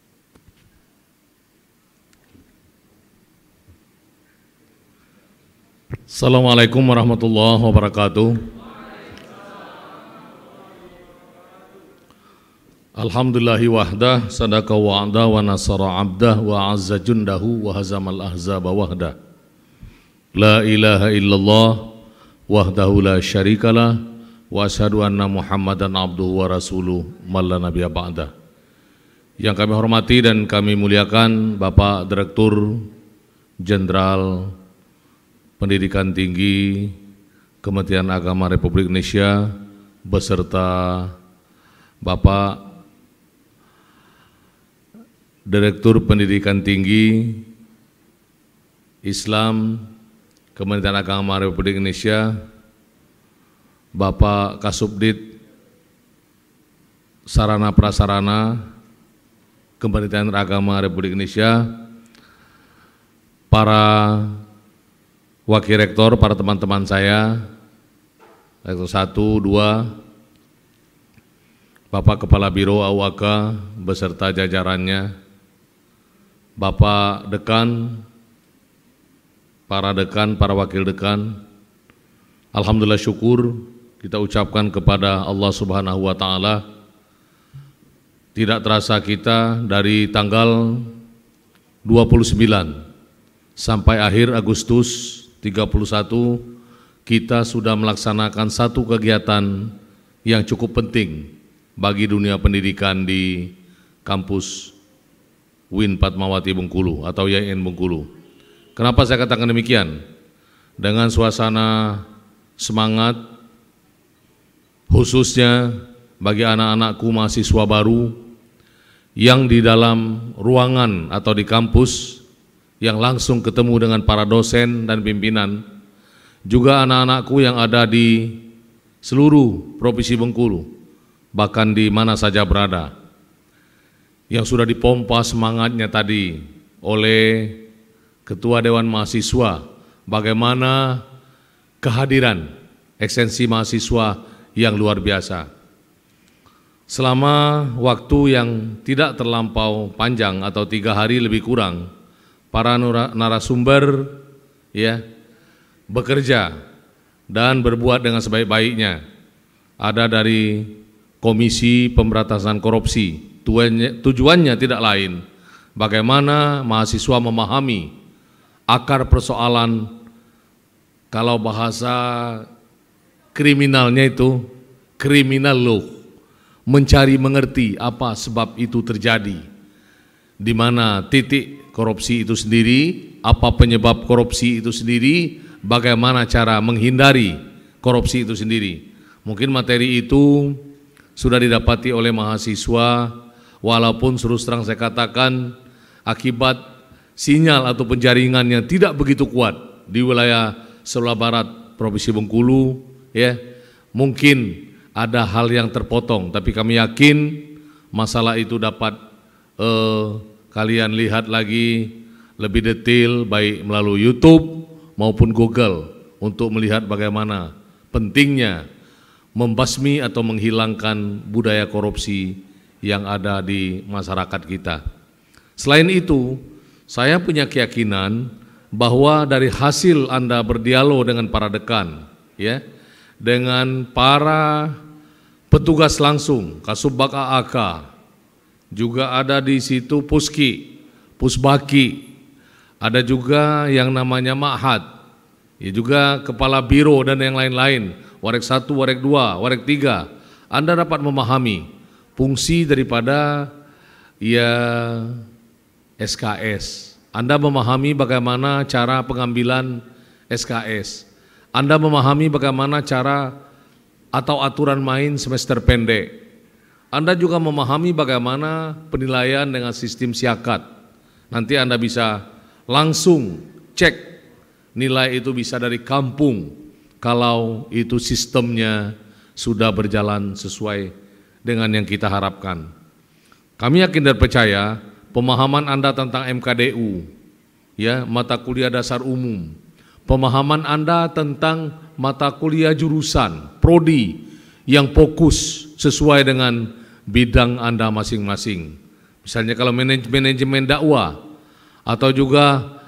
Assalamualaikum warahmatullahi wabarakatuh. Alhamdulillahi wahdah, sadaka wa'ada wa nasara abdah wa azza jundahu wa hazamal ahzaba wahdah. La ilaha illallah wahdahu la syarikalah wa asyhadu anna Muhammadan abduhu wa rasuluh man la nabiyya ba'dah. Yang kami hormati dan kami muliakan Bapak Direktur Jenderal Pendidikan Tinggi Kementerian Agama Republik Indonesia beserta Bapak Direktur Pendidikan Tinggi Islam Kementerian Agama Republik Indonesia, Bapak Kasubdit Sarana Prasarana Kementerian Agama Republik Indonesia, para Wakil Rektor, para teman-teman saya, Rektor 1, 2, Bapak Kepala Biro AUAK beserta jajarannya, Bapak Dekan, para dekan, para wakil dekan, alhamdulillah syukur kita ucapkan kepada Allah Subhanahu wa Ta'ala. Tidak terasa kita dari tanggal 29 sampai akhir Agustus 31 kita sudah melaksanakan satu kegiatan yang cukup penting bagi dunia pendidikan di kampus UIN Fatmawati Bengkulu atau YIN Bengkulu. Kenapa saya katakan demikian? Dengan suasana semangat, khususnya bagi anak-anakku mahasiswa baru yang di dalam ruangan atau di kampus yang langsung ketemu dengan para dosen dan pimpinan, juga anak-anakku yang ada di seluruh Provinsi Bengkulu, bahkan di mana saja berada, yang sudah dipompa semangatnya tadi oleh Ketua Dewan Mahasiswa, bagaimana kehadiran ekstensi mahasiswa yang luar biasa. Selama waktu yang tidak terlampau panjang atau 3 hari lebih kurang, para narasumber ya bekerja dan berbuat dengan sebaik-baiknya. Ada dari Komisi Pemberantasan Korupsi, tujuannya tidak lain bagaimana mahasiswa memahami akar persoalan, kalau bahasa kriminalnya itu criminal law, mencari mengerti apa sebab itu terjadi, di mana titik korupsi itu sendiri, apa penyebab korupsi itu sendiri, bagaimana cara menghindari korupsi itu sendiri. Mungkin materi itu sudah didapati oleh mahasiswa, walaupun terus terang saya katakan akibat sinyal atau penjaringan yang tidak begitu kuat di wilayah sebelah barat Provinsi Bengkulu, ya mungkin ada hal yang terpotong, tapi kami yakin masalah itu dapat kalian lihat lagi lebih detail baik melalui YouTube maupun Google untuk melihat bagaimana pentingnya membasmi atau menghilangkan budaya korupsi yang ada di masyarakat kita. Selain itu, saya punya keyakinan bahwa dari hasil Anda berdialog dengan para dekan, ya, dengan para petugas langsung, Kasubag AAK, juga ada di situ Puski, Pusbaki, ada juga yang namanya Ma'had, ya juga Kepala Biro dan yang lain-lain, Warek 1, Warek 2, Warek 3, Anda dapat memahami fungsi daripada ya SKS. Anda memahami bagaimana cara pengambilan SKS. Anda memahami bagaimana cara atau aturan main semester pendek. Anda juga memahami bagaimana penilaian dengan sistem siakat. Nanti Anda bisa langsung cek nilai itu bisa dari kampung kalau itu sistemnya sudah berjalan sesuai dengan yang kita harapkan. Kami yakin dan percaya pemahaman Anda tentang MKDU, ya, mata kuliah dasar umum, pemahaman Anda tentang mata kuliah jurusan, prodi yang fokus sesuai dengan bidang Anda masing-masing. Misalnya kalau manajemen dakwah atau juga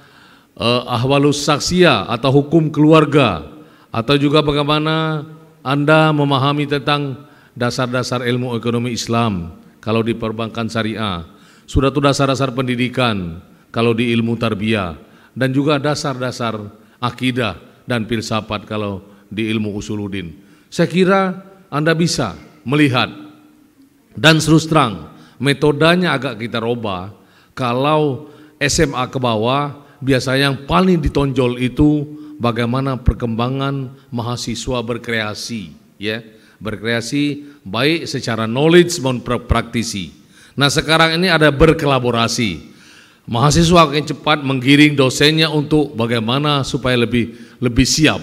ahwalus saksiyah atau hukum keluarga, atau juga bagaimana Anda memahami tentang dasar-dasar ilmu ekonomi Islam kalau di perbankan syariah, sudah tuh dasar-dasar pendidikan kalau di ilmu tarbiyah, dan juga dasar-dasar akidah dan filsafat kalau di ilmu usuluddin. Saya kira Anda bisa melihat, dan terus terang metodenya agak kita robah. Kalau SMA ke bawah biasanya yang paling ditonjol itu bagaimana perkembangan mahasiswa berkreasi, ya, berkreasi baik secara knowledge maupun praktisi. Nah sekarang ini ada berkolaborasi, mahasiswa akan cepat menggiring dosennya untuk bagaimana supaya lebih siap.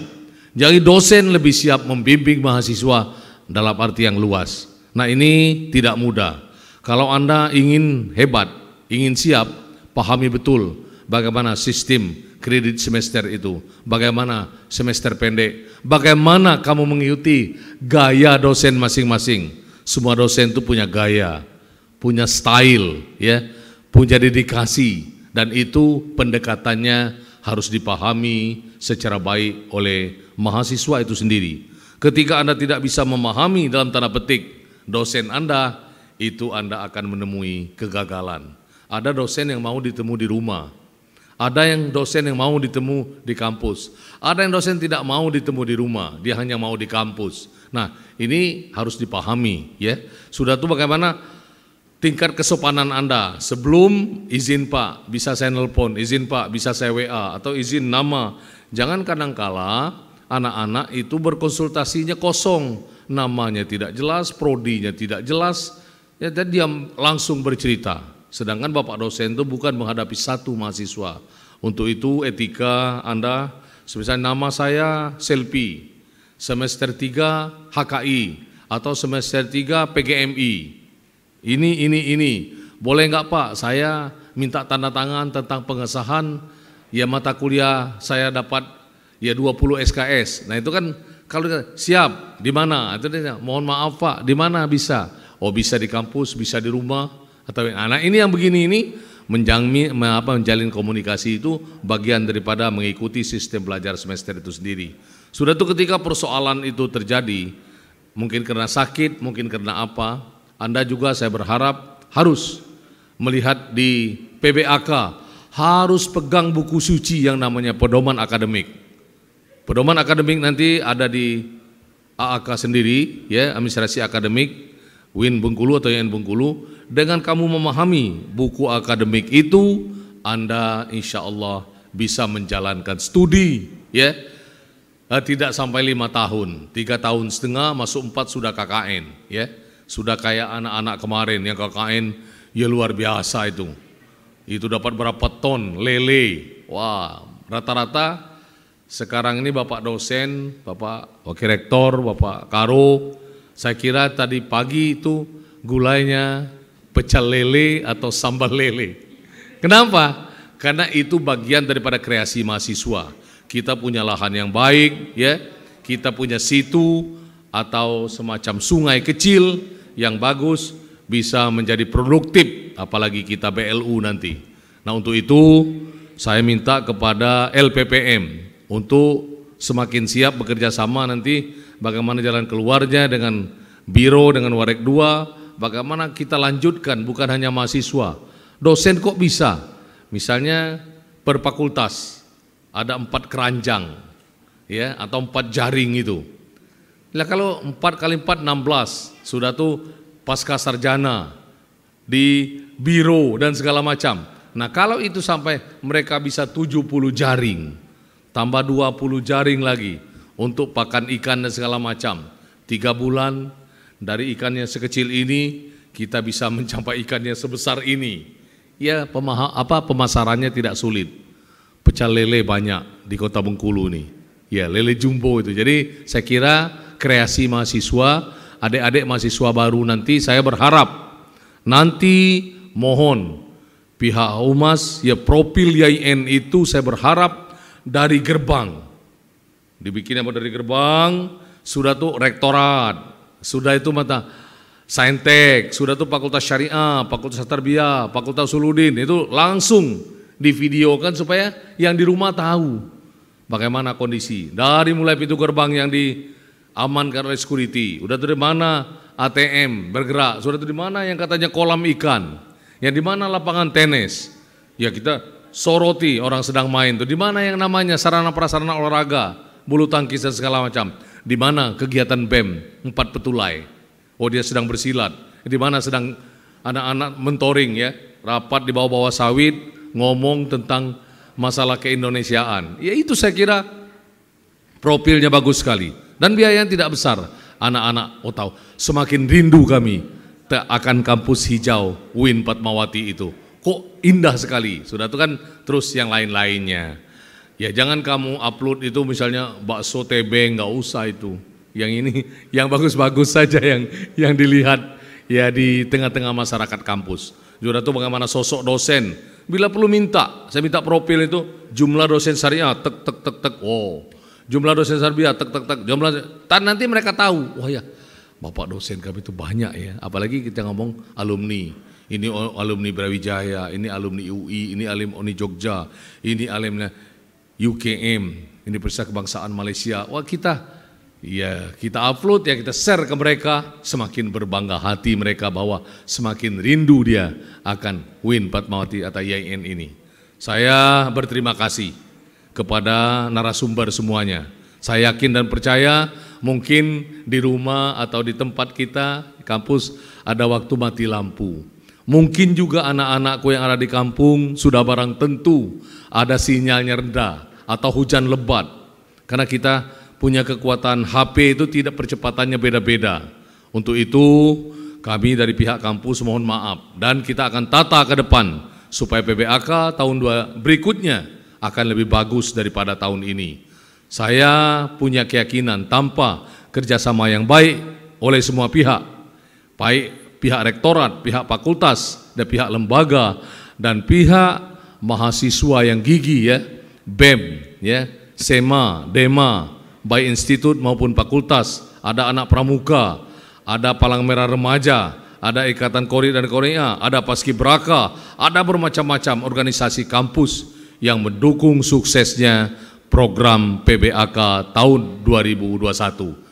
Jadi dosen lebih siap membimbing mahasiswa dalam arti yang luas. Nah ini tidak mudah. Kalau Anda ingin hebat, ingin siap, pahami betul bagaimana sistem kredit semester itu, bagaimana semester pendek, bagaimana kamu mengikuti gaya dosen masing-masing. Semua dosen itu punya gaya, punya style, ya, punya dedikasi, dan itu pendekatannya harus dipahami secara baik oleh mahasiswa itu sendiri. Ketika Anda tidak bisa memahami dalam tanda petik dosen Anda, itu Anda akan menemui kegagalan. Ada dosen yang mau ditemu di rumah, ada yang dosen yang mau ditemu di kampus, ada yang dosen tidak mau ditemu di rumah, dia hanya mau di kampus. Nah ini harus dipahami, ya. Sudah tuh bagaimana tingkat kesopanan Anda sebelum izin Pak, bisa saya nelpon, izin Pak, bisa saya WA, atau izin nama. Jangan kadangkala anak-anak itu berkonsultasinya kosong, namanya tidak jelas, prodinya tidak jelas, ya, dan dia langsung bercerita. Sedangkan Bapak dosen itu bukan menghadapi satu mahasiswa. Untuk itu etika Anda, misalnya nama saya Selpi, semester 3 HKI, atau semester 3 PGMI. Ini. Boleh nggak Pak, saya minta tanda tangan tentang pengesahan, ya mata kuliah saya dapat ya 20 SKS. Nah itu kan kalau siap, di mana? Itu dia, mohon maaf Pak, di mana bisa? Oh bisa di kampus, bisa di rumah. Atau anak ini yang begini ini menjalin komunikasi itu bagian daripada mengikuti sistem belajar semester itu sendiri. Sudah tuh ketika persoalan itu terjadi, mungkin karena sakit, mungkin karena apa, Anda juga saya berharap harus melihat di PBAK, harus pegang buku suci yang namanya pedoman akademik. Pedoman akademik nanti ada di AAK sendiri, ya, administrasi akademik UIN Bengkulu atau YN Bengkulu. Dengan kamu memahami buku akademik itu, Anda insya Allah bisa menjalankan studi, ya. Tidak sampai 5 tahun, 3 tahun setengah, masuk 4 sudah KKN, ya. Sudah kayak anak-anak kemarin yang KKN, ya luar biasa itu. Itu dapat berapa ton lele. Wah, rata-rata sekarang ini Bapak dosen, Bapak Wakil Rektor, Bapak Karo, saya kira tadi pagi itu gulainya pecel lele atau sambal lele. Kenapa? Karena itu bagian daripada kreasi mahasiswa. Kita punya lahan yang baik, ya. Kita punya situ atau semacam sungai kecil yang bagus, bisa menjadi produktif, apalagi kita BLU nanti. Nah untuk itu saya minta kepada LPPM untuk semakin siap bekerja sama nanti bagaimana jalan keluarnya dengan biro, dengan Warek 2, bagaimana kita lanjutkan bukan hanya mahasiswa. Dosen kok bisa? Misalnya per fakultas ada 4 keranjang, ya, atau 4 jaring itu. Nah kalau 4 kali 4 16, sudah tuh pasca sarjana di biro dan segala macam. Nah kalau itu sampai mereka bisa 70 jaring, tambah 20 jaring lagi untuk pakan ikan dan segala macam. 3 bulan dari ikannya sekecil ini kita bisa mencapai ikannya sebesar ini. Ya pemasarannya tidak sulit. Pecel lele banyak di Kota Bengkulu nih. Ya lele jumbo itu. Jadi saya kira kreasi mahasiswa, adik-adik mahasiswa baru nanti. Saya berharap nanti mohon pihak humas ya, profil YIN itu saya berharap dari gerbang, dibikin apa dari gerbang, sudah tuh rektorat, sudah itu mata saintek, sudah tuh fakultas syariah, fakultas tarbiyah, fakultas usuludin, itu langsung divideokan supaya yang di rumah tahu bagaimana kondisi. Dari mulai pintu gerbang yang diamankan oleh security, udah dari mana ATM bergerak, sudah di mana yang katanya kolam ikan, yang di mana lapangan tenis, ya kita soroti orang sedang main tuh, di mana yang namanya sarana prasarana olahraga, bulu tangkis dan segala macam, di mana kegiatan BEM 4 petulai, oh dia sedang bersilat, di mana sedang anak-anak mentoring ya, rapat di bawah-bawah sawit, ngomong tentang masalah keindonesiaan, ya itu saya kira profilnya bagus sekali dan biayanya tidak besar. Anak-anak, oh tahu, semakin rindu kami akan kampus hijau UIN Fatmawati itu. Kok indah sekali, sudah itu kan terus yang lain-lainnya. Ya jangan kamu upload itu misalnya bakso tebeng, nggak usah itu. Yang ini, yang bagus-bagus saja yang dilihat ya di tengah-tengah masyarakat kampus. Sudah itu bagaimana sosok dosen, bila perlu saya minta profil itu, jumlah dosen syariah, tek tek tek tek, wow. Jumlah dosen syariah, tek tek tek, nanti mereka tahu, wah ya, Bapak dosen kami itu banyak ya, apalagi kita ngomong alumni, ini alumni Brawijaya, ini alumni UI, ini alumni Jogja, ini alumni UKM, ini Universitas Kebangsaan Malaysia, wah kita upload ya, kita share ke mereka, semakin berbangga hati mereka bahwa semakin rindu dia akan UIN Fatmawati atau YIN ini. Saya berterima kasih kepada narasumber semuanya. Saya yakin dan percaya mungkin di rumah atau di tempat kita, di kampus ada waktu mati lampu. Mungkin juga anak-anakku yang ada di kampung sudah barang tentu ada sinyalnya rendah atau hujan lebat. Karena kita punya kekuatan HP itu tidak percepatannya beda-beda. Untuk itu kami dari pihak kampus mohon maaf dan kita akan tata ke depan supaya PBAK tahun berikutnya akan lebih bagus daripada tahun ini. Saya punya keyakinan tanpa kerjasama yang baik oleh semua pihak, baik pihak rektorat, pihak fakultas, dan pihak lembaga, dan pihak mahasiswa yang gigih ya, BEM, ya, SEMA, DEMA, baik institut maupun fakultas, ada anak pramuka, ada Palang Merah Remaja, ada Ikatan Kori dan Korea, ada Paskibraka, ada bermacam-macam organisasi kampus yang mendukung suksesnya program PBAK tahun 2021.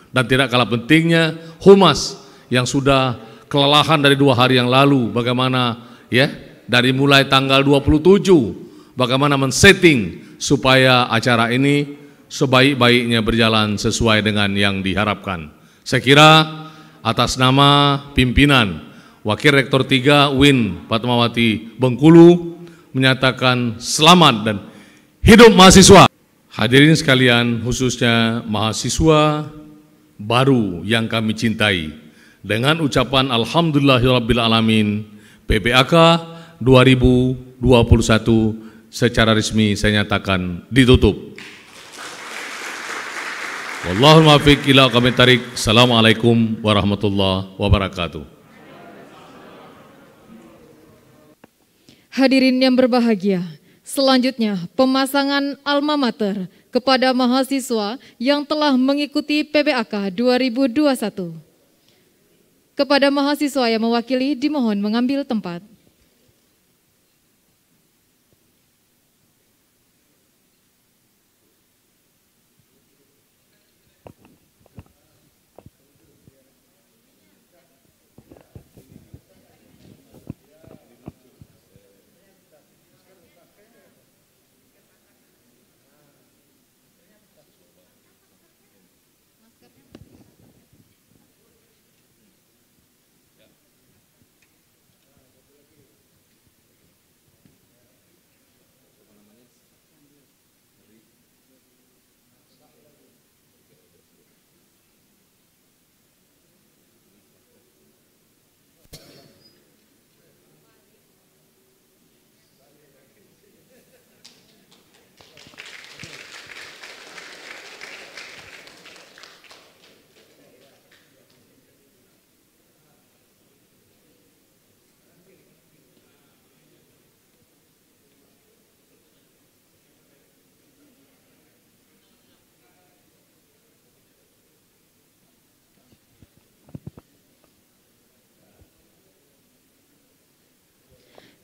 Dan tidak kalah pentingnya Humas yang sudah kelelahan dari 2 hari yang lalu, bagaimana ya dari mulai tanggal 27 bagaimana men-setting supaya acara ini sebaik-baiknya berjalan sesuai dengan yang diharapkan. Saya kira atas nama pimpinan Wakil Rektor 3 UIN Fatmawati Bengkulu menyatakan selamat dan hidup mahasiswa. Hadirin sekalian, khususnya mahasiswa baru yang kami cintai, dengan ucapan Alhamdulillahirrabbilalamin, PBAK 2021 secara resmi saya nyatakan ditutup. Wallahul muwaffiq ila aqwamit thariq. Assalamualaikum warahmatullahi wabarakatuh. Hadirin yang berbahagia, selanjutnya pemasangan alma mater kepada mahasiswa yang telah mengikuti PBAK 2021. Kepada mahasiswa yang mewakili dimohon mengambil tempat.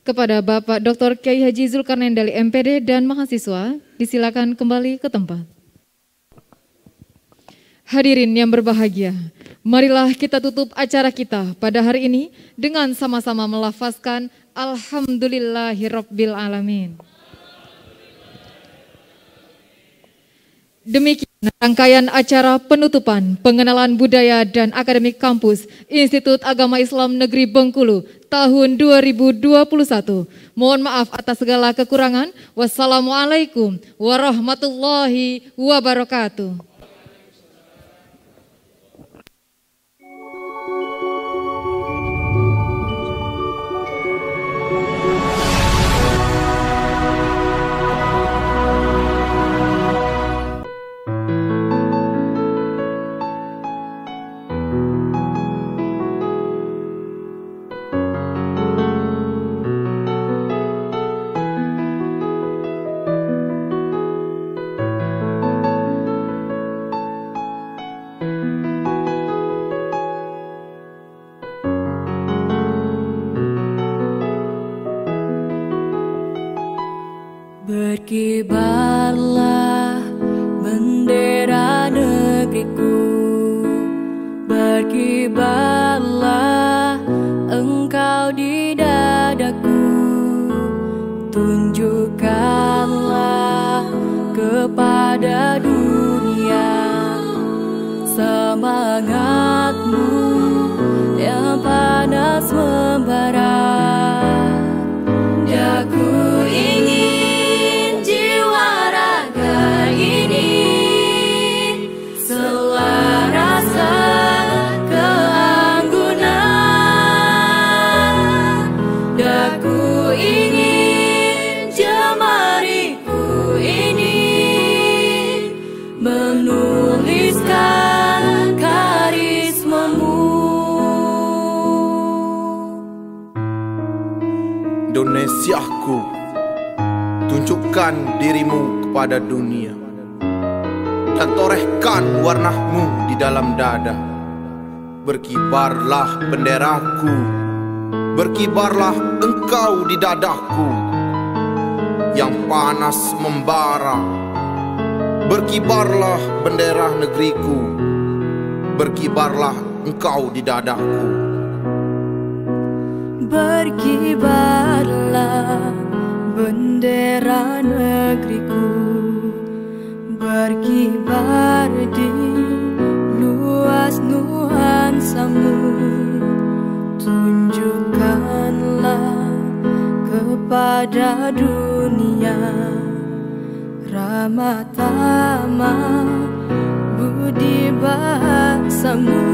Kepada Bapak Dr. Kiai Haji Zulkarnain Dali MPD dan mahasiswa, disilakan kembali ke tempat. Hadirin yang berbahagia, marilah kita tutup acara kita pada hari ini dengan sama-sama melafazkan Alhamdulillahirabbil alamin. Demikian rangkaian acara penutupan pengenalan budaya dan akademik kampus Institut Agama Islam Negeri Bengkulu tahun 2021. Mohon maaf atas segala kekurangan. Wassalamualaikum warahmatullahi wabarakatuh. Berkibarlah bendera negeriku, berkibarlah engkau di dadaku, tunjukkanlah kepada dunia semangatmu yang panas membara. Aku ingin jiwa raga ini selaras keanggunan. Aku ingin jemariku ini menuliskan karismamu. Indonesiaku, tunjukkan dirimu kepada dunia dan torehkan warnamu di dalam dada. Berkibarlah benderaku, berkibarlah engkau di dadaku yang panas membara. Berkibarlah bendera negeriku, berkibarlah engkau di dadaku. Berkibarlah bendera negeriku, berkibar di luas nuansamu, tunjukkanlah kepada dunia ramah tamah budi bahasamu.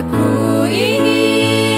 Aku ingin